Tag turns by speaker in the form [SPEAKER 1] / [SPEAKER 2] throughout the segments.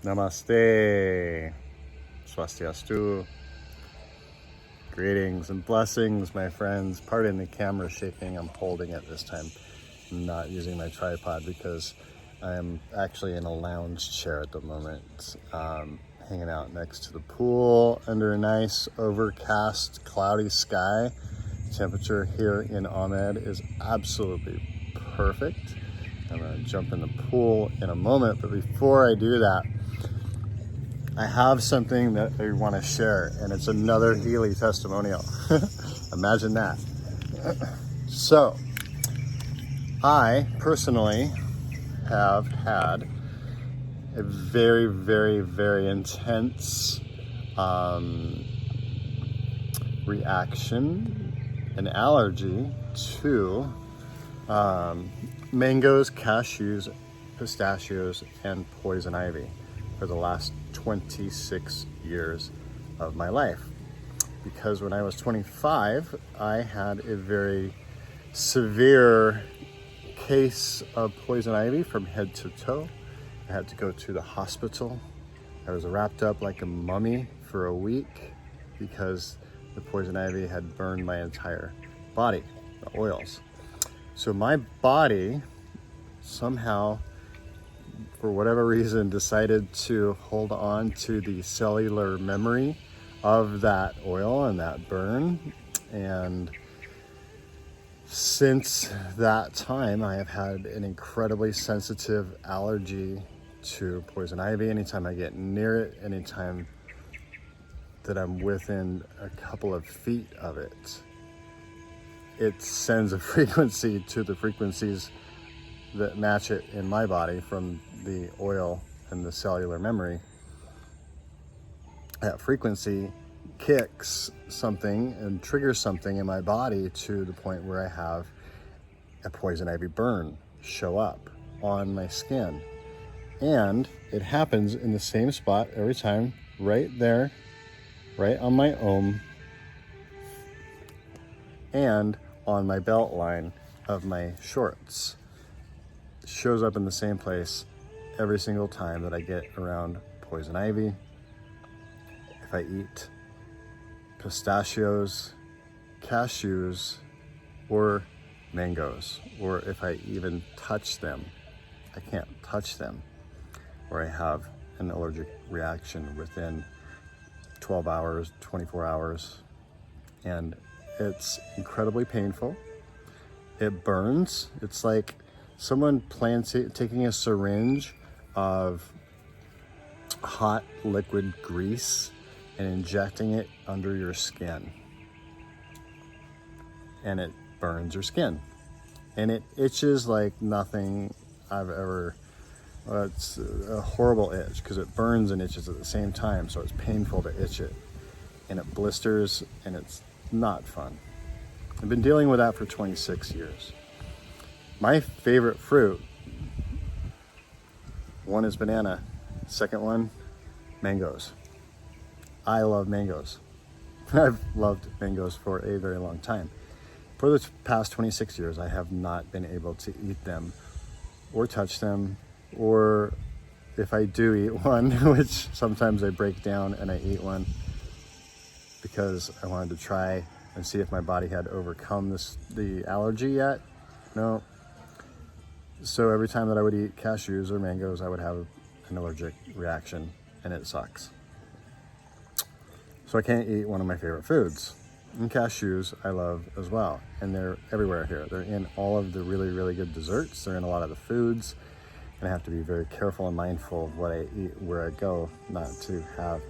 [SPEAKER 1] Namaste. Swastiastu. Greetings and blessings, my friends. Pardon the camera shaking. I'm holding it this time. I'm not using my tripod because I'm actually in a lounge chair at the moment, hanging out next to the pool under a nice overcast, cloudy sky. Temperature here in Ahmed is absolutely perfect. I'm gonna jump in the pool in a moment, but before I do that, I have something that I want to share, and it's another Healy testimonial. Imagine that. So, I personally have had a very, very, very intense reaction, an allergy to mangoes, cashews, pistachios, and poison ivy for the last 26 years of my life. Because when I was 25, I had a very severe case of poison ivy from head to toe. I had to go to the hospital. I was wrapped up like a mummy for a week because the poison ivy had burned my entire body, the oils. So my body somehow, for whatever reason, decided to hold on to the cellular memory of that oil and that burn. And since that time, I have had an incredibly sensitive allergy to poison ivy. Anytime I get near it, anytime that I'm within a couple of feet of it, it sends a frequency to the frequencies that match it in my body from the oil and the cellular memory. That frequency kicks something and triggers something in my body to the point where I have a poison ivy burn show up on my skin. And it happens in the same spot every time, right there, right on my ohm, and on my belt line of my shorts. It shows up in the same place every single time that I get around poison ivy. If I eat pistachios, cashews, or mangoes, or if I even touch them, I can't touch them, or I have an allergic reaction within 12 hours, 24 hours, and it's incredibly painful. It burns. It's like someone taking a syringe of hot liquid grease and injecting it under your skin. And it burns your skin. And it itches like nothing I've ever... Well, it's a horrible itch because it burns and itches at the same time, so it's painful to itch it. And it blisters, and it's not fun. I've been dealing with that for 26 years. My favorite fruit, one is banana, second one, mangoes. I love mangoes. I've loved mangoes for a very long time. For the past 26 years, I have not been able to eat them or touch them, or if I do eat one, which sometimes I break down and I eat one because I wanted to try and see if my body had overcome the allergy yet. No. So every time that I would eat cashews or mangoes, I would have an allergic reaction, and it sucks. So I can't eat one of my favorite foods. And cashews I love as well. And they're everywhere here. They're in all of the really, really good desserts. They're in a lot of the foods. And I have to be very careful and mindful of what I eat, where I go, not to have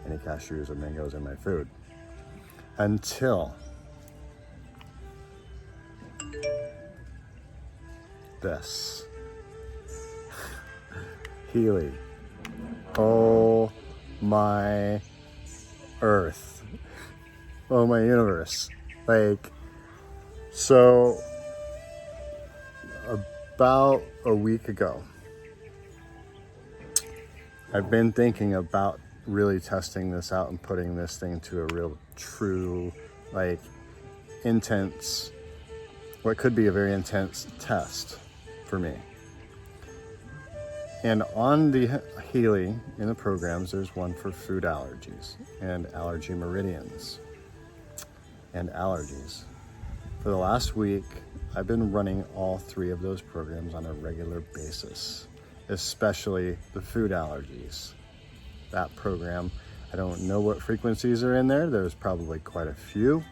[SPEAKER 1] any cashews or mangoes in my food. Until this. Healy. Oh my earth. Oh my universe. Like, so about a week ago, I've been thinking about really testing this out and putting this thing to a real true, like, intense, what could be a very intense test for me. And on the Healy, in the programs, there's one for food allergies and allergy meridians and allergies. For the last week, I've been running all 3 of those programs on a regular basis, especially the food allergies. That program, I don't know what frequencies are in there. There's probably quite a few,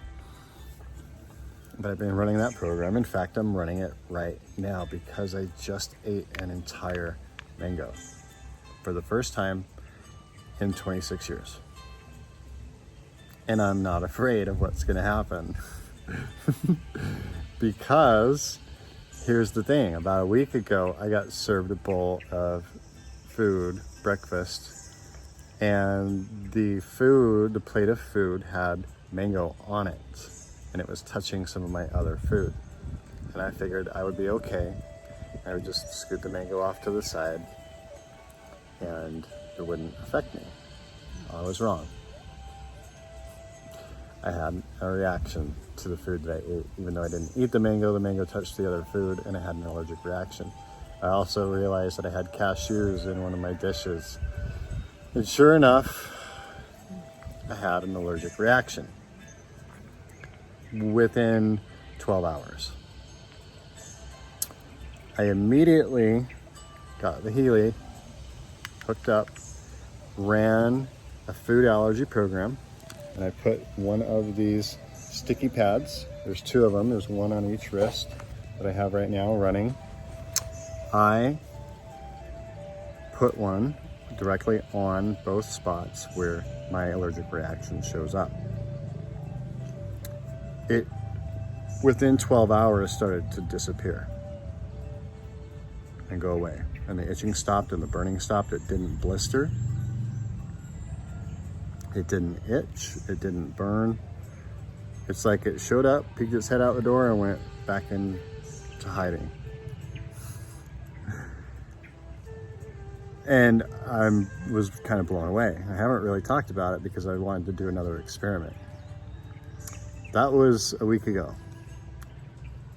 [SPEAKER 1] but I've been running that program. In fact, I'm running it right now because I just ate an entire mango for the first time in 26 years. And I'm not afraid of what's gonna happen. Because here's the thing, about a week ago, I got served a bowl of food, breakfast, and the plate of food had mango on it, and it was touching some of my other food. And I figured I would be okay. I would just scoot the mango off to the side and it wouldn't affect me. I was wrong. I had a reaction to the food that I ate. Even though I didn't eat the mango touched the other food and I had an allergic reaction. I also realized that I had cashews in one of my dishes. And sure enough, I had an allergic reaction within 12 hours. I immediately got the Healy, hooked up, ran a food allergy program, and I put one of these sticky pads, there's 2 of them, there's one on each wrist that I have right now running. I put one directly on both spots where my allergic reaction shows up. It, within 12 hours, started to disappear and go away. And the itching stopped and the burning stopped. It didn't blister. It didn't itch. It didn't burn. It's like it showed up, peeked its head out the door, and went back into hiding. And I was kind of blown away. I haven't really talked about it because I wanted to do another experiment. That was a week ago.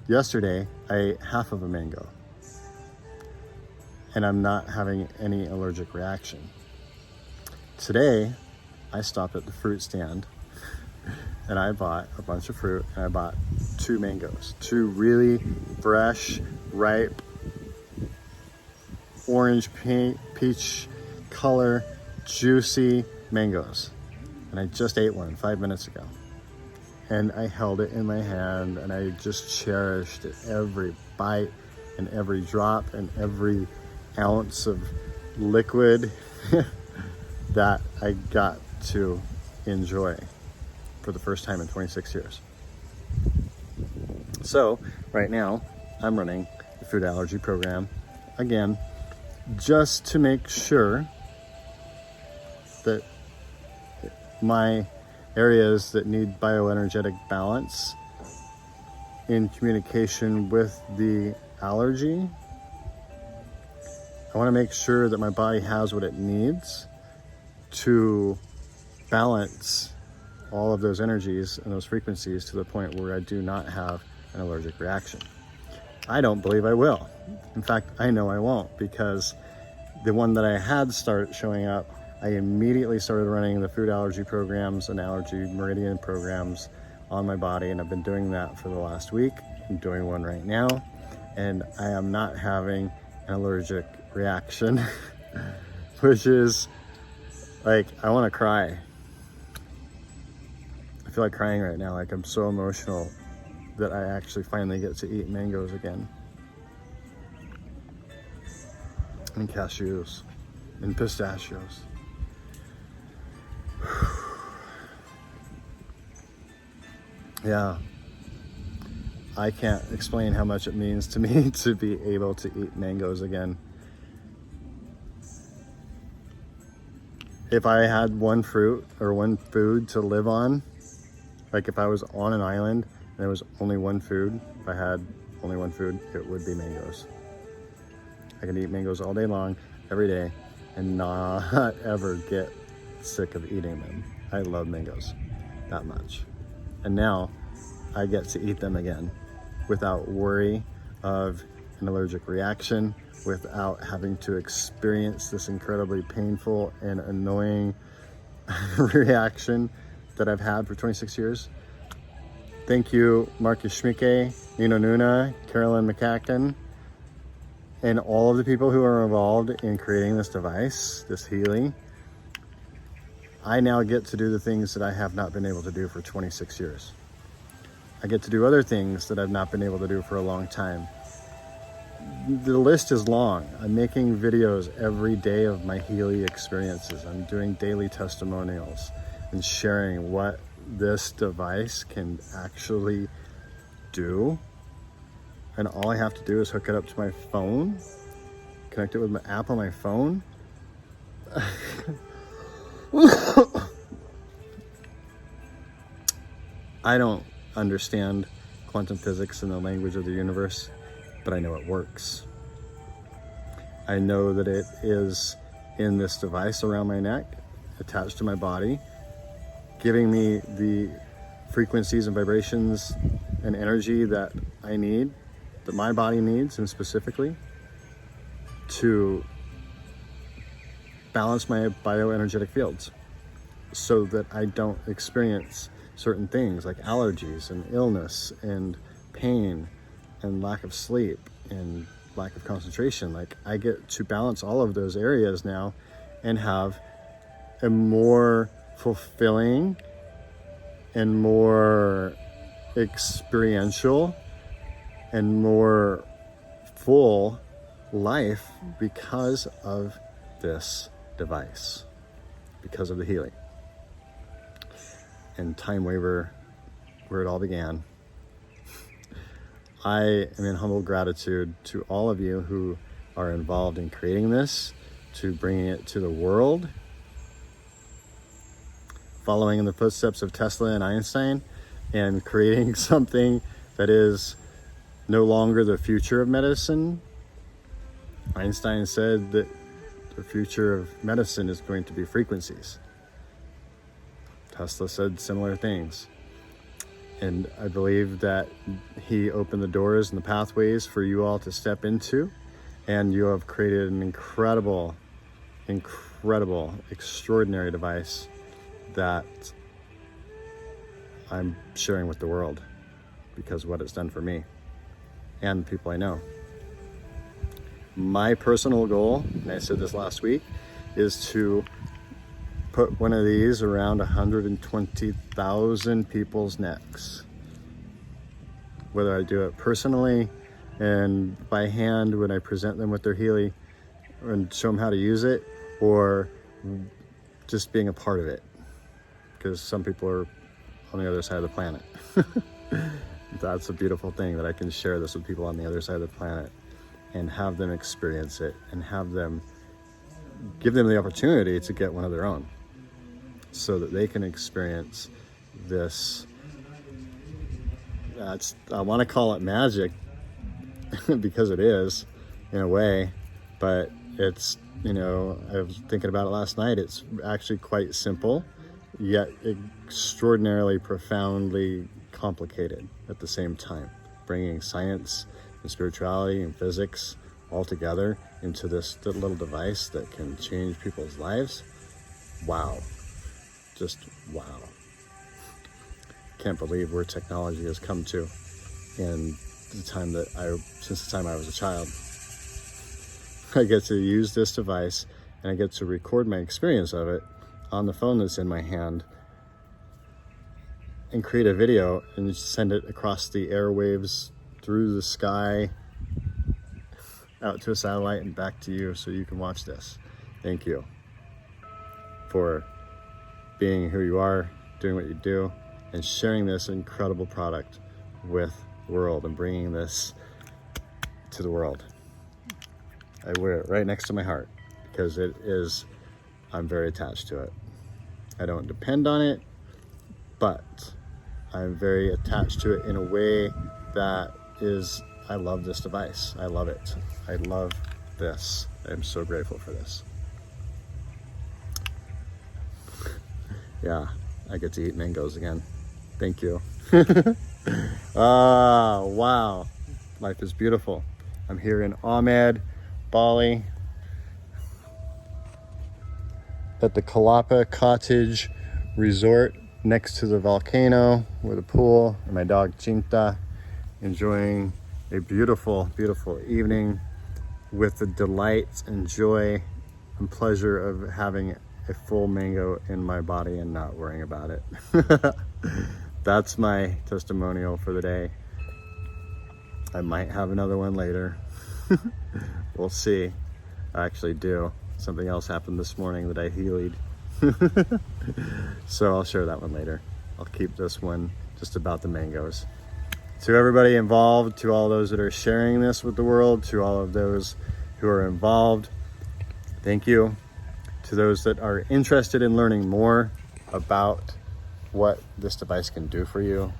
[SPEAKER 1] Yesterday, I ate half of a mango. And I'm not having any allergic reaction. Today, I stopped at the fruit stand and I bought a bunch of fruit and I bought 2 mangoes. 2 really fresh, ripe, orange, peach color, juicy mangoes. And I just ate one 5 minutes ago. And I held it in my hand and I just cherished every bite and every drop and every ounce of liquid that I got to enjoy for the first time in 26 years. So right now I'm running the food allergy program again, just to make sure that my areas that need bioenergetic balance in communication with the allergy, I want to make sure that my body has what it needs to balance all of those energies and those frequencies to the point where I do not have an allergic reaction. I don't believe I will. In fact, I know I won't, because the one that I had start showing up, I immediately started running the food allergy programs and allergy meridian programs on my body, and I've been doing that for the last week. I'm doing one right now, and I am not having an allergic reaction, which is like, I want to cry. I feel like crying right now. Like, I'm so emotional that I actually finally get to eat mangoes again, and cashews and pistachios. Yeah, I can't explain how much it means to me to be able to eat mangoes again. If I had one fruit or one food to live on, like if I was on an island and there was only one food, if I had only one food, it would be mangoes. I can eat mangoes all day long, every day, and not ever get sick of eating them. I love mangoes that much. And now I get to eat them again without worry of an allergic reaction, without having to experience this incredibly painful and annoying reaction that I've had for 26 years. Thank you, Marcus Schmicke, Nino Nuna, Carolyn McCacken, and all of the people who are involved in creating this device, this Healy. I now get to do the things that I have not been able to do for 26 years. I get to do other things that I've not been able to do for a long time. The list is long. I'm making videos every day of my Healy experiences. I'm doing daily testimonials and sharing what this device can actually do. And all I have to do is hook it up to my phone, connect it with my app on my phone. I don't understand quantum physics and the language of the universe, but I know it works. I know that it is in this device around my neck, attached to my body, giving me the frequencies and vibrations and energy that I need, that my body needs, and specifically to balance my bioenergetic fields so that I don't experience certain things like allergies and illness and pain and lack of sleep and lack of concentration. Like, I get to balance all of those areas now and have a more fulfilling and more experiential and more full life because of this device, because of the Healy. And time waiver, where it all began. I am in humble gratitude to all of you who are involved in creating this, to bringing it to the world, following in the footsteps of Tesla and Einstein, and creating something that is no longer the future of medicine. Einstein said that the future of medicine is going to be frequencies. Tesla said similar things. And I believe that he opened the doors and the pathways for you all to step into, and you have created an incredible, extraordinary device that I'm sharing with the world because of what it's done for me and the people I know. My personal goal, and I said this last week, is to put one of these around 120,000 people's necks. Whether I do it personally and by hand when I present them with their Healy and show them how to use it, or just being a part of it, because some people are on the other side of the planet. That's a beautiful thing, that I can share this with people on the other side of the planet and have them experience it and give them the opportunity to get one of their own, so that they can experience this. I want to call it magic because it is in a way, but it's, I was thinking about it last night. It's actually quite simple, yet extraordinarily profoundly complicated at the same time, bringing science and spirituality and physics all together into this little device that can change people's lives. Wow. Just wow. Can't believe where technology has come to since the time I was a child. I get to use this device and I get to record my experience of it on the phone that's in my hand and create a video and send it across the airwaves, through the sky, out to a satellite and back to you so you can watch this. Thank you for being who you are, doing what you do, and sharing this incredible product with the world and bringing this to the world. I wear it right next to my heart because I'm very attached to it. I don't depend on it, but I'm very attached to it in a way that I love this device. I love it. I love this. I'm so grateful for this. Yeah, I get to eat mangoes again. Thank you. Wow. Life is beautiful. I'm here in Ahmed, Bali, at the Kalapa Cottage Resort next to the volcano with a pool, and my dog Chinta, enjoying a beautiful, beautiful evening with the delight and joy and pleasure of having a full mango in my body and not worrying about it. That's my testimonial for the day. I might have another one later. We'll see. I actually do. Something else happened this morning that I Healy'd. So I'll share that one later. I'll keep this one just about the mangoes. To everybody involved, to all those that are sharing this with the world, to all of those who are involved, thank you. To those that are interested in learning more about what this device can do for you,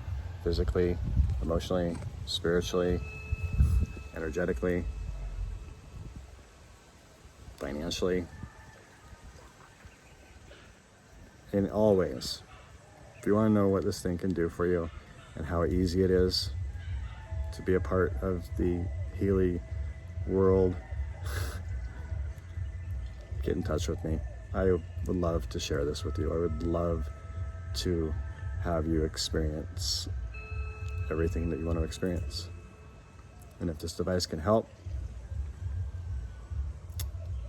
[SPEAKER 1] physically, emotionally, spiritually, energetically, financially, in all ways. If you want to know what this thing can do for you and how easy it is to be a part of the Healy world, get in touch with me. I would love to share this with you. I would love to have you experience everything that you want to experience. And if this device can help,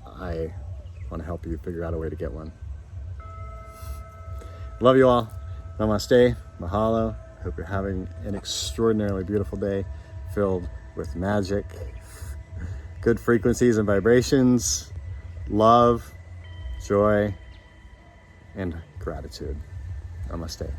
[SPEAKER 1] I want to help you figure out a way to get one. Love you all. Namaste. Mahalo. Hope you're having an extraordinarily beautiful day filled with magic, good frequencies and vibrations, love, joy, and gratitude. Namaste.